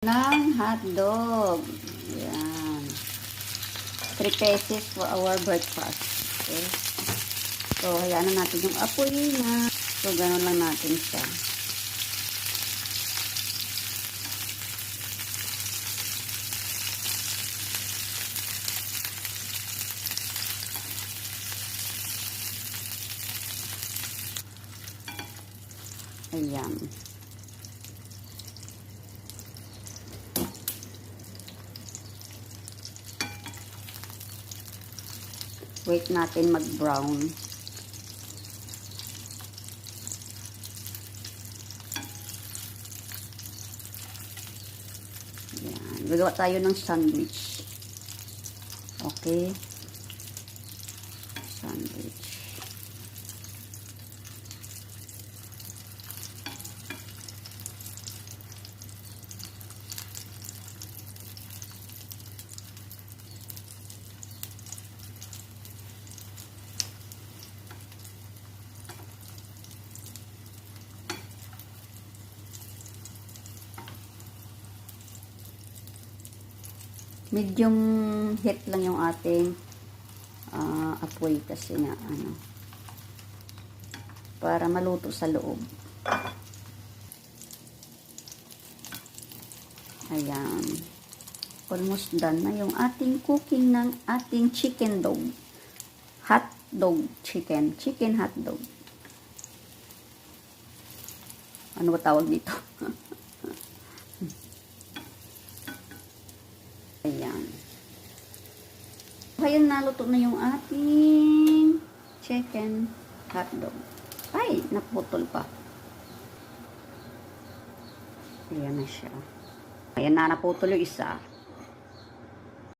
Ng hotdog. Yan. 3 pesos for our breakfast. Okay. So, hayaan na natin yung apoy na. So, gano'n lang natin siya. Ayan. Wait natin mag-brown. Ayan. Gagawa tayo ng sandwich. Okay. Sandwich. Medium heat lang yung ating apoy kasi nga para maluto sa loob. Ayan. Almost done na yung ating cooking ng ating chicken dog. Hot dog chicken. Chicken hot dog. Ano ba tawag dito? Ayan. Ngayon, naluto na yung ating chicken hotdog. Ay, naputol pa. Ayan na siya. Ayan na, naputol yung isa.